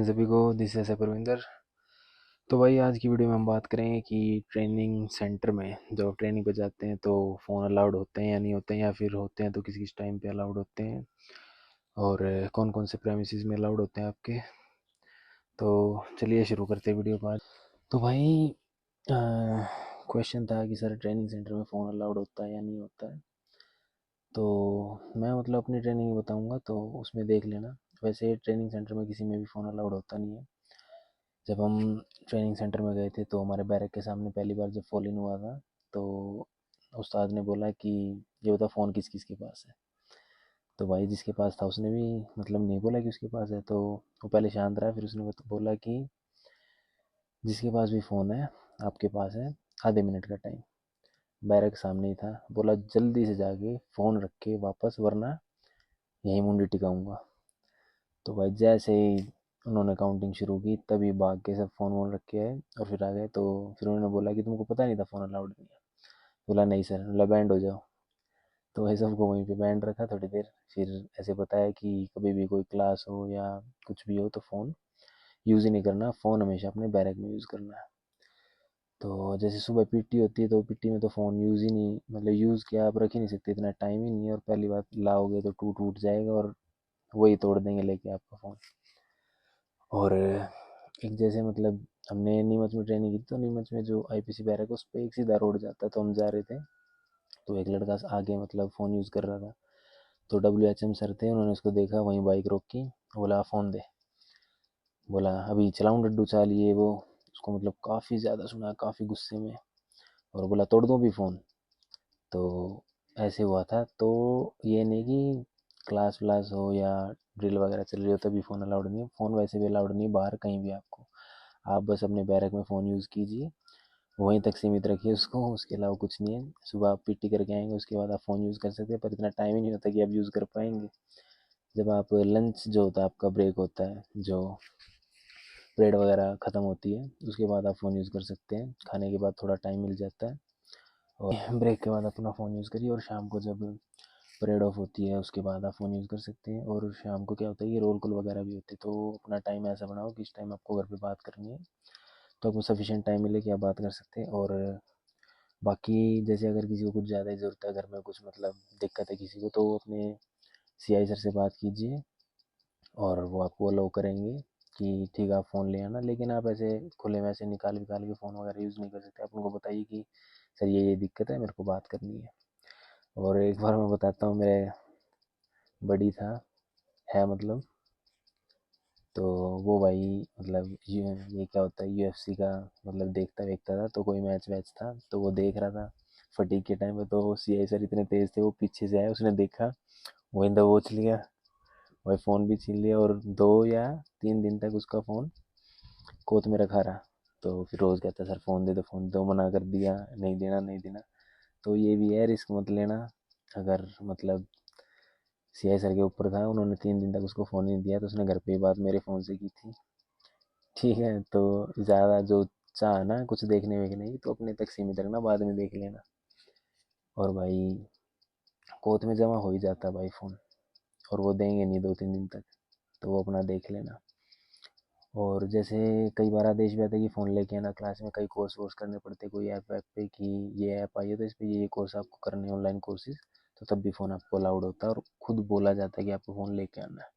सभी को। This is Parvinder. तो भाई आज की वीडियो में हम बात करेंगे कि ट्रेनिंग सेंटर में जब आप ट्रेनिंग पे जाते हैं तो फ़ोन अलाउड होते हैं या नहीं होते हैं, या फिर होते हैं तो किस किस टाइम पे अलाउड होते हैं, और कौन कौन से प्रेमिसेस में अलाउड होते हैं आपके। तो चलिए शुरू करते हैं वीडियो को आज। तो भाई क्वेश्चन था कि सर ट्रेनिंग सेंटर में फ़ोन अलाउड होता है या नहीं होता है। तो मैं अपनी ट्रेनिंग बताऊंगा तो उसमें देख लेना। वैसे ट्रेनिंग सेंटर में किसी में भी फ़ोन अलाउड होता नहीं है। जब हम ट्रेनिंग सेंटर में गए थे तो हमारे बैरक के सामने पहली बार जब फॉल इन हुआ था तो उस्ताद ने बोला कि ये बता फ़ोन किस किस के पास है। तो भाई जिसके पास था उसने भी नहीं बोला कि उसके पास है, तो वो पहले शांत रहा, फिर उसने बोला कि जिसके पास भी फ़ोन है आपके पास है आधे मिनट का टाइम। बैरक सामने ही था, बोला जल्दी से जाके फ़ोन रख के वापस, वरना यहीं मुंडी टिकाऊंगा। तो भाई जैसे ही उन्होंने काउंटिंग शुरू की तभी भाग के सब फ़ोन वोन रख के आए और फिर आ गए। तो फिर उन्होंने बोला कि तुमको पता नहीं था फ़ोन अलाउड नहीं है। बोला नहीं सर। बोला बैंड हो जाओ। तो भाई सबको वहीं पे बैंड रखा थोड़ी देर। फिर ऐसे बताया कि कभी भी कोई क्लास हो या कुछ भी हो तो फ़ोन यूज़ ही नहीं करना, फ़ोन हमेशा अपने बैरक में यूज़ करना है। तो जैसे सुबह पीटी होती है तो पीटी में तो फ़ोन यूज़ ही नहीं, यूज़ किया आप रख ही नहीं सकते, इतना टाइम ही नहीं है। और पहली बात लाओगे तो टूट टूट जाएगा और वही तोड़ देंगे लेके आपका फ़ोन। और एक जैसे हमने नीमच में ट्रेनिंग की, तो नीमच में जो आईपीसी बैरक है उस पर एक सीधा रोड जाता है। तो हम जा रहे थे तो एक लड़का आगे फ़ोन यूज़ कर रहा था। तो WHM सर थे, उन्होंने उसको देखा, वहीं बाइक रोकी, बोला फ़ोन दे। बोला अभी चलाऊं डड्डू चाल ये वो। उसको काफ़ी ज़्यादा सुना, काफ़ी गुस्से में, और बोला तोड़ दूँ भी फ़ोन। तो ऐसे हुआ था। तो ये नहीं कि क्लास व्लास हो या ड्रिल वगैरह चल रही हो तभी फ़ोन अलाउड नहीं है। फ़ोन वैसे भी अलाउड नहीं है बाहर कहीं भी आपको। आप बस अपने बैरक में फ़ोन यूज़ कीजिए, वहीं तक सीमित रखिए उसको, उसके अलावा कुछ नहीं है। सुबह आप पीटी करके आएंगे उसके बाद आप फ़ोन यूज़ कर सकते हैं, पर इतना टाइम ही नहीं होता कि आप यूज़ कर पाएंगे। जब आप लंच जो होता है आपका ब्रेक होता है, जो परेड वगैरह ख़त्म होती है उसके बाद आप फ़ोन यूज़ कर सकते हैं। खाने के बाद थोड़ा टाइम मिल जाता है और ब्रेक के बाद अपना फ़ोन यूज़ करिए। और शाम को जब परेड ऑफ होती है उसके बाद आप फ़ोन यूज़ कर सकते हैं। और शाम को क्या होता है कि रोल कॉल वगैरह भी होती है, तो अपना टाइम ऐसा बनाओ कि इस टाइम आपको घर पे बात करनी है तो आपको सफिशिएंट टाइम मिले कि आप बात कर सकते हैं। और बाकी जैसे अगर किसी को कुछ ज़्यादा ही ज़रूरत है, घर में कुछ दिक्कत है किसी को, तो वो अपने CI सर से बात कीजिए और वो आपको अलाउ करेंगे कि ठीक है आप फ़ोन ले आना। लेकिन आप ऐसे खुले में ऐसे निकाल निकाल के फ़ोन वगैरह यूज़ नहीं कर सकते। आप उनको बताइए कि सर ये दिक्कत है, मेरे को बात करनी है। और एक बार मैं बताता हूँ, मेरे बड़ी था है तो वो भाई ये क्या होता है UFC का देखता देखता था। तो कोई मैच वैच था तो वो देख रहा था फटीक के टाइम पे। तो CI सर इतने तेज थे, वो पीछे से आए, उसने देखा, वहीं दबोच लिया, वही फ़ोन भी छीन लिया, और 2 या 3 दिन तक उसका फ़ोन कोत में रखा रहा। तो फिर रोज़ कहता सर फ़ोन दे दो, फ़ोन दो, मना कर दिया, नहीं देना नहीं देना। तो ये भी है, रिस्क मत लेना। अगर CI सर के ऊपर था, उन्होंने 3 दिन तक उसको फ़ोन नहीं दिया तो उसने घर पे ही बात मेरे फ़ोन से की थी। ठीक है, तो ज़्यादा जो चाह ना कुछ देखने वेखने की तो अपने तक सीमित रखना, बाद में देख लेना। और भाई कोत में जमा हो ही जाता भाई फ़ोन, और वो देंगे नहीं 2-3 दिन तक, तो वो अपना देख लेना। और जैसे कई बार आदेश भी आता है कि फ़ोन लेके आना, क्लास में कई कोर्स वोर्स करने पड़ते, कोई ऐप वैप पे कि ये ऐप आई है तो इस पे ये कोर्स आपको करने, ऑनलाइन कोर्सेज, तो तब भी फ़ोन आपको अलाउड होता है और खुद बोला जाता है कि आपको फ़ोन लेके आना है।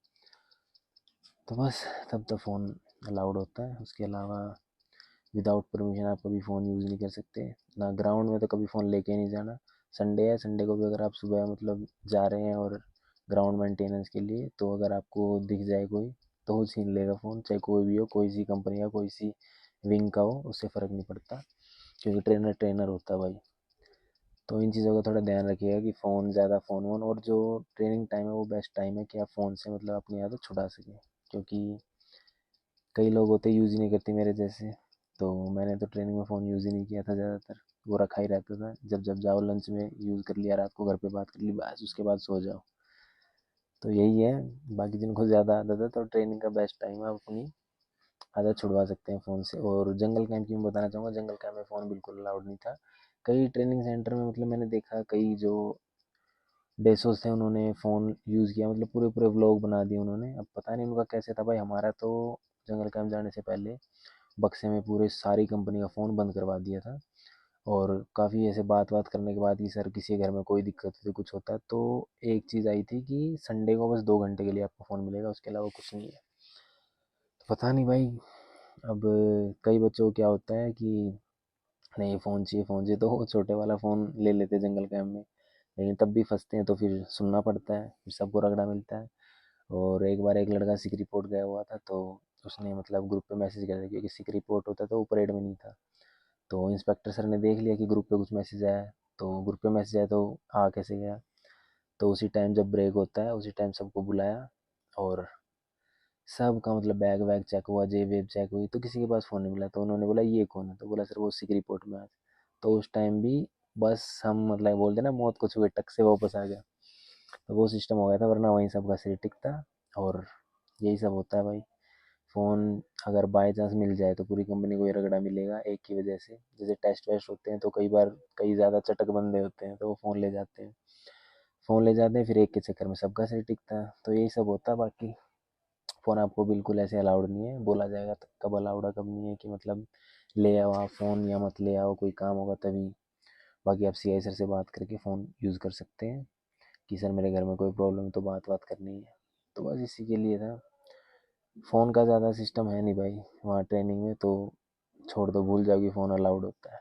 तो बस तब तो फ़ोन अलाउड होता है। उसके अलावा विदाउट परमिशन आप कभी फ़ोन यूज़ नहीं कर सकते ना। ग्राउंड में तो कभी फ़ोन लेके नहीं जाना। संडे है, संडे को भी अगर आप सुबह जा रहे हैं और ग्राउंड मेंटेनेंस के लिए, तो अगर आपको दिख जाए कोई तो वो छीन लेगा फ़ोन, चाहे कोई भी हो, कोई सी कंपनी का, कोई सी विंग का हो, उससे फ़र्क नहीं पड़ता, क्योंकि ट्रेनर ट्रेनर होता है भाई। तो इन चीज़ों का थोड़ा ध्यान रखिएगा कि फ़ोन ज़्यादा फ़ोन वोन, और जो ट्रेनिंग टाइम है वो बेस्ट टाइम है कि आप फ़ोन से अपनी आदत छुड़ा सकें। क्योंकि कई लोग होते यूज़ ही नहीं करते मेरे जैसे। तो मैंने तो ट्रेनिंग में फ़ोन यूज़ ही नहीं किया था ज़्यादातर, वो रखा ही रहता था। जब जब जाओ लंच में यूज़ कर लिया, रात को घर पे बात कर ली, बस उसके बाद सो जाओ। तो यही है। बाकी जिनको ज़्यादा आदत है तो ट्रेनिंग का बेस्ट टाइम है, आप अपनी आदत छुड़वा सकते हैं फ़ोन से। और जंगल कैंप की मैं बताना चाहूँगा, जंगल कैंप में फ़ोन बिल्कुल अलाउड नहीं था। कई ट्रेनिंग सेंटर में मैंने देखा, कई जो डेसोस थे उन्होंने फ़ोन यूज़ किया, पूरे पूरे व्लॉग बना दिए उन्होंने। अब पता नहीं उनका कैसे था भाई, हमारा तो जंगल कैंप जाने से पहले बक्से में पूरे सारी कंपनी का फ़ोन बंद करवा दिया था। और काफ़ी ऐसे बात करने के बाद कि सर किसी के घर में कोई दिक्कत होती कुछ होता है, तो एक चीज़ आई थी कि संडे को बस 2 घंटे के लिए आपको फ़ोन मिलेगा, उसके अलावा कुछ नहीं है। तो पता नहीं भाई, अब कई बच्चों को क्या होता है कि नहीं फ़ोन चाहिए तो वो छोटे वाला फ़ोन ले लेते हैं जंगल कैम्प में, लेकिन तब भी फंसते हैं तो फिर सुनना पड़ता है, फिर सबको रगड़ा मिलता है। और एक बार एक लड़का सिक रिपोर्ट गया हुआ था, तो उसने मतलब ग्रुप पे मैसेज किया था, क्योंकि सिक रिपोर्ट होता तो वो परेड में नहीं था। तो इंस्पेक्टर सर ने देख लिया कि ग्रुप पे कुछ मैसेज आया है, तो ग्रुप पे मैसेज आया तो आ कैसे गया। तो उसी टाइम जब ब्रेक होता है उसी टाइम सबको बुलाया, और सबका मतलब बैग वैग चेक हुआ, जेब वेब चेक हुई, तो किसी के पास फ़ोन नहीं मिला। तो उन्होंने बोला ये कौन है, तो बोला सर वो सिक रिपोर्ट में आज। तो उस टाइम भी बस हम मतलब बोलते ना मौत को छुए टक से वापस आ गया। तो वो सिस्टम हो गया था, वरना वहीं सबका सिर टिकता। और यही सब होता है भाई। फ़ोन अगर बाय चांस मिल जाए तो पूरी कंपनी को ही रगड़ा मिलेगा एक की वजह से। जैसे टेस्ट वेस्ट होते हैं तो कई बार कई ज़्यादा चटक बंदे होते हैं तो वो फ़ोन ले जाते हैं, फिर एक के चक्कर में सबका सिर टिकता है। तो यही सब होता है। बाकी फ़ोन आपको बिल्कुल ऐसे अलाउड नहीं है, बोला जाएगा तो कब अलाउड है कब नहीं है, कि मतलब ले आओ आप फ़ोन या मत ले आओ, कोई काम होगा तभी। बाकी आप सीआई सर से बात करके फ़ोन यूज़ कर सकते हैं कि सर मेरे घर में कोई प्रॉब्लम है तो बात करनी है। तो बस इसी के लिए था। फ़ोन का ज़्यादा सिस्टम है नहीं भाई वहाँ ट्रेनिंग में, तो छोड़ दो, भूल जाओ कि फ़ोन अलाउड होता है।